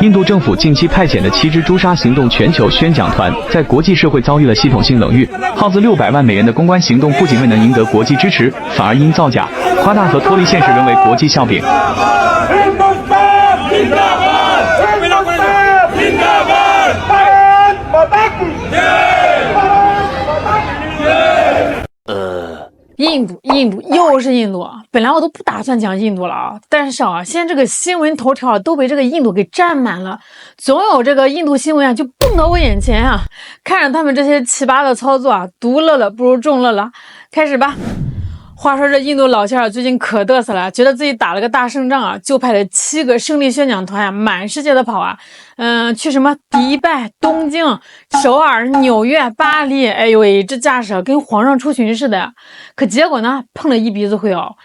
印度政府近期派遣的7支诛杀行动全球宣讲团，在国际社会遭遇了系统性冷遇，耗资600万美元的公关行动不仅未能赢得国际支持，反而因造假、夸大和脱离现实沦为国际笑柄。印度又是印度啊！本来我都不打算讲印度了啊，但是啊，现在这个新闻头条都被这个印度给占满了，总有这个印度新闻啊就蹦到我眼前啊，看着他们这些奇葩的操作啊，独乐乐不如众乐乐。开始吧。话说这印度老仙儿最近可嘚瑟了，觉得自己打了个大胜仗啊，就派了7个胜利宣讲团啊，满世界的跑啊，去什么迪拜、东京、首尔、纽约、巴黎，哎呦喂，这架势啊跟皇上出巡似的。可结果呢，碰了一鼻子灰哦。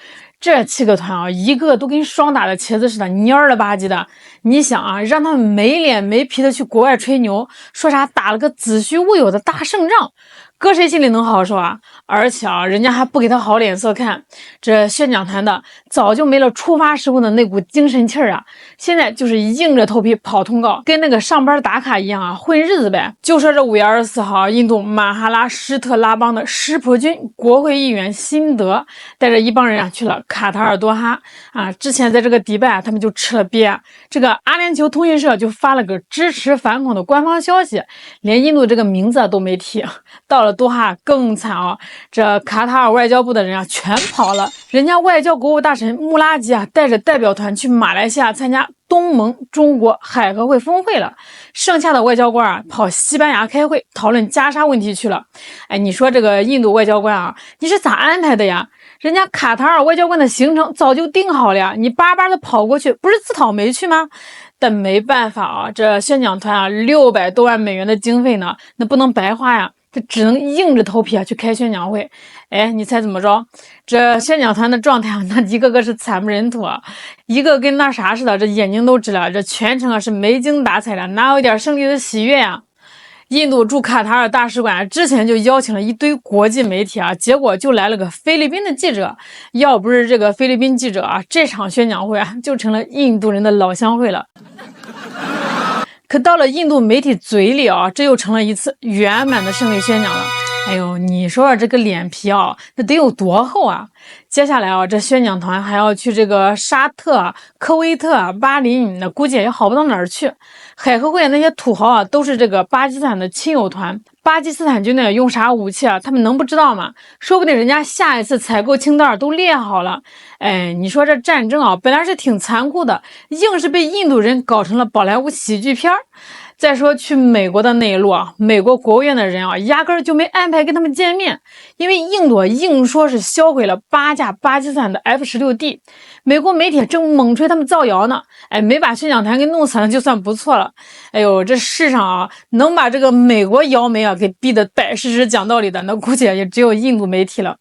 这7个团啊，一个都跟霜打的茄子似的，蔫了吧唧的。你想啊，让他们没脸没皮的去国外吹牛，说啥打了个子虚乌有的大胜仗，搁谁心里能好受啊？而且啊，人家还不给他好脸色看。这宣讲团的早就没了出发时候的那股精神气儿啊，现在就是硬着头皮跑通告，跟那个上班打卡一样啊，混日子呗。就说这5月24号，印度马哈拉施特拉邦的湿婆军国会议员辛德带着一帮人啊去了卡塔尔多哈啊，之前在这个迪拜他们就吃了鳖，这个阿联酋通讯社就发了个支持反恐的官方消息，连印度这个名字都没提。到了多哈更惨啊，这卡塔尔外交部的人啊全跑了，人家外交国务大臣穆拉吉啊带着代表团去马来西亚参加东盟中国海合会峰会了，剩下的外交官啊跑西班牙开会讨论加沙问题去了。哎，你说这个印度外交官啊，你是咋安排的呀？人家卡塔尔外交官的行程早就定好了呀，你巴巴的跑过去，不是自讨没趣吗？但没办法啊，这宣讲团啊600多万美元的经费呢，那不能白花呀。这只能硬着头皮啊去开宣讲会。哎，你猜怎么着？这宣讲团的状态啊，那一个个是惨不忍睹啊，一个跟那啥似的，这眼睛都直了，这全程啊是没精打采的，哪有一点胜利的喜悦呀？印度驻卡塔尔大使馆之前就邀请了一堆国际媒体啊，结果就来了个菲律宾的记者，要不是这个菲律宾记者啊，这场宣讲会啊就成了印度人的老乡会了。可到了印度媒体嘴里啊，这又成了一次圆满的胜利宣讲了。哎呦，你说这个脸皮啊，那得有多厚啊？接下来啊，这宣讲团还要去这个沙特、科威特、巴林，那估计也好不到哪儿去。海合会那些土豪啊，都是这个巴基斯坦的亲友团。巴基斯坦军队用啥武器啊？他们能不知道吗？说不定人家下一次采购清单都列好了。哎，你说这战争啊，本来是挺残酷的，硬是被印度人搞成了宝莱坞喜剧片儿。再说去美国的那一路啊，美国国务院的人啊，压根儿就没安排跟他们见面，因为印度硬说是销毁了8架巴基斯坦的 F-16D， 美国媒体正猛吹他们造谣呢。哎，没把宣讲团给弄死了就算不错了。哎呦，这世上啊，能把这个美国妖媒啊给逼得摆事实讲道理的，那估计也只有印度媒体了。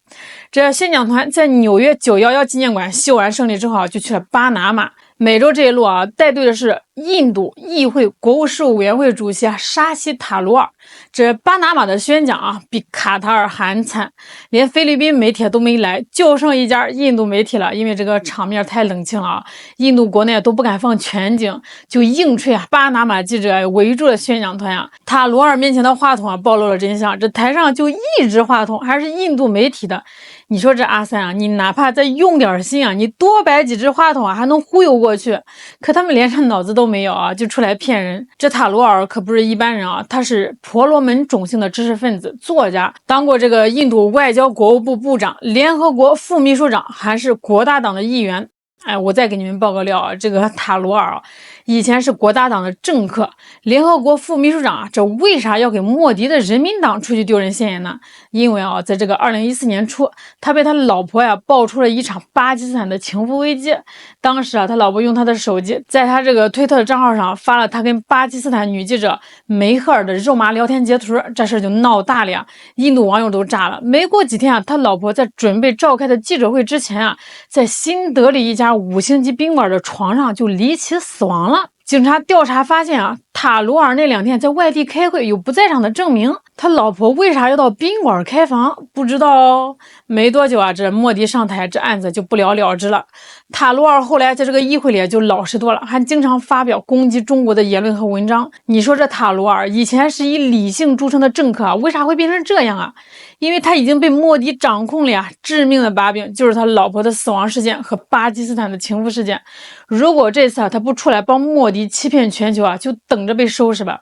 这宣讲团在纽约911纪念馆秀完胜利之后啊，就去了巴拿马。美洲这一路啊，带队的是印度议会国务事务委员会主席沙希塔鲁尔。这巴拿马的宣讲啊，比卡塔尔还惨，连菲律宾媒体都没来，就剩一家印度媒体了。因为这个场面太冷清了啊，印度国内都不敢放全景，就硬吹啊。巴拿马记者围住了宣讲团啊，塔鲁尔面前的话筒啊，暴露了真相。这台上就一支话筒，还是印度媒体的。你说这阿三啊，你哪怕再用点心啊，你多摆几支话筒啊，还能忽悠过去。可他们连上脑子都没有啊，就出来骗人。这塔鲁尔可不是一般人啊，他是婆罗门种姓的知识分子、作家，当过这个印度外交国务部部长、联合国副秘书长，还是国大党的议员。哎，我再给你们爆个料啊，这个塔鲁尔啊，以前是国大党的政客，联合国副秘书长啊，这为啥要给莫迪的人民党出去丢人现眼呢？因为啊，在这个2014年初，他被他老婆呀爆出了一场巴基斯坦的情妇危机。当时啊，他老婆用他的手机，在他这个推特的账号上发了他跟巴基斯坦女记者梅赫尔的肉麻聊天截图，这事就闹大了呀，印度网友都炸了。没过几天啊，他老婆在准备召开的记者会之前啊，在新德里一家5星级宾馆的床上就离奇死亡了。警察调查发现啊，塔鲁尔那2天在外地开会，有不在场的证明。他老婆为啥要到宾馆开房？不知道哦。没多久啊，这莫迪上台，这案子就不了了之了。塔鲁尔后来在这个议会里就老实多了，还经常发表攻击中国的言论和文章。你说这塔鲁尔以前是以理性著称的政客啊，为啥会变成这样啊？因为他已经被莫迪掌控了呀。致命的把柄就是他老婆的死亡事件和巴基斯坦的情妇事件。如果这次他不出来帮莫迪欺骗全球啊，就等着被收拾吧。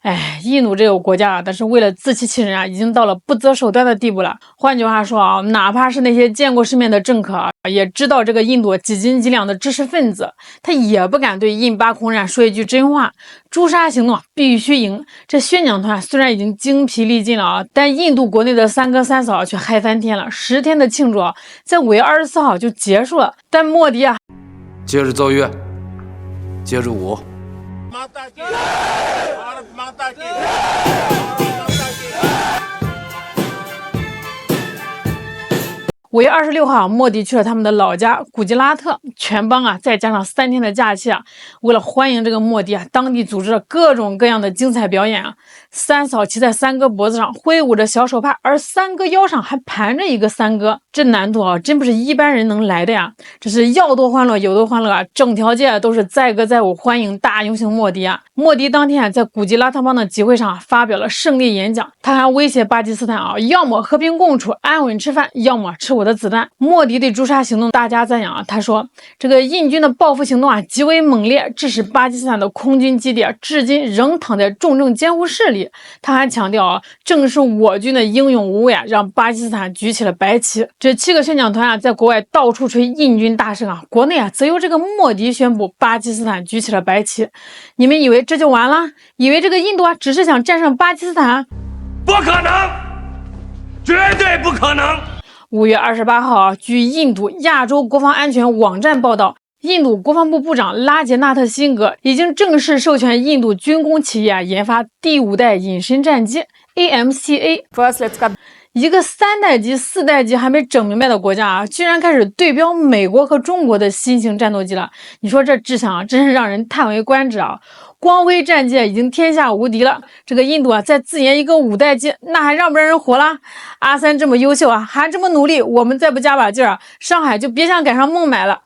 哎，印度这个国家啊，但是为了自欺欺人啊，已经到了不择手段的地步了。换句话说啊，哪怕是那些见过世面的政客啊，也知道这个印度几斤几两的知识分子，他也不敢对印巴空战说一句真话。诛杀行动必须赢。这宣讲团虽然已经精疲力尽了啊，但印度国内的三哥三嫂却嗨翻天了。10天的庆祝啊，在5月24号就结束了。但莫迪啊，接着奏乐，接着舞。5月26号，莫迪去了他们的老家古吉拉特，全邦啊，再加上3天的假期啊，为了欢迎这个莫迪啊，当地组织了各种各样的精彩表演啊。三嫂骑在三哥脖子上，挥舞着小手帕，而三哥腰上还盘着一个三哥，这难度啊，真不是一般人能来的呀！这是要多欢乐有多欢乐啊！整条街都是载歌载舞欢迎大英雄莫迪啊！莫迪当天在古吉拉特邦的集会上发表了胜利演讲，他还威胁巴基斯坦啊，要么和平共处安稳吃饭，要么吃我的子弹。莫迪对诛杀行动大加赞扬啊，他说这个印军的报复行动啊极为猛烈，致使巴基斯坦的空军基地至今仍躺在重症监护室里。他还强调啊，正是我军的英勇无畏啊，让巴基斯坦举起了白旗。这7个宣讲团啊，在国外到处吹印军大胜啊，国内啊，则由这个莫迪宣布巴基斯坦举起了白旗。你们以为这就完了？以为这个印度啊，只是想战胜巴基斯坦？不可能，绝对不可能。5月28号啊，据印度亚洲国防安全网站报道，印度国防部部长拉杰纳特辛格已经正式授权印度军工企业研发第5代隐身战机 AMCA。一个3代机、4代机还没整明白的国家啊，居然开始对标美国和中国的新型战斗机了。你说这志向啊，真是让人叹为观止啊！光辉战机已经天下无敌了，这个印度啊，再自研一个5代机，那还让不让人活了？阿三这么优秀啊，还这么努力，我们再不加把劲儿，上海就别想赶上孟买了。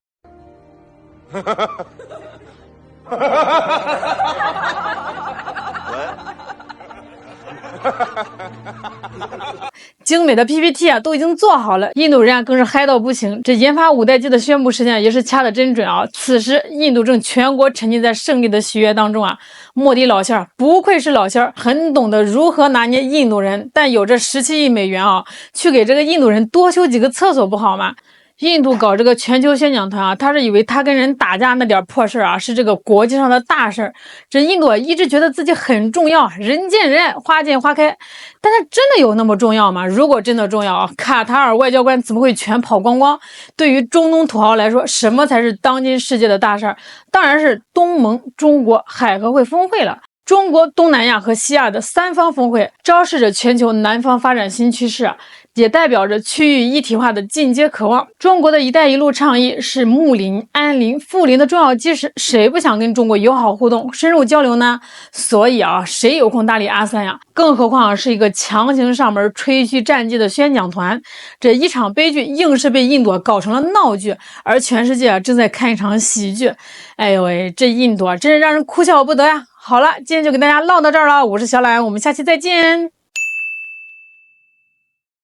精美的 PPT 啊都已经做好了，印度人啊更是嗨到不行。这研发5代机的宣布时间也是掐得真准啊！此时印度正全国沉浸在胜利的喜悦当中啊！莫迪老仙儿不愧是老仙儿，很懂得如何拿捏印度人。但有这17亿美元啊，去给这个印度人多修几个厕所不好吗？印度搞这个全球宣讲团啊，他是以为他跟人打架那点破事啊，是这个国际上的大事儿。这印度啊，一直觉得自己很重要，人见人爱，花见花开。但他真的有那么重要吗？如果真的重要啊，卡塔尔外交官怎么会全跑光光？对于中东土豪来说，什么才是当今世界的大事儿？当然是东盟、中国海合会峰会了。中国、东南亚和西亚的3方峰会，昭示着全球南方发展新趋势啊，也代表着区域一体化的进阶渴望。中国的一带一路倡议是睦邻、安邻、富邻的重要基石，谁不想跟中国友好互动、深入交流呢？所以啊，谁有空搭理阿三呀？更何况是一个强行上门吹嘘战绩的宣讲团，这一场悲剧硬是被印度搞成了闹剧，而全世界正在看一场喜剧。哎呦喂，这印度啊，真是让人哭笑不得呀！好了，今天就跟大家唠到这儿了，我是小懒，我们下期再见。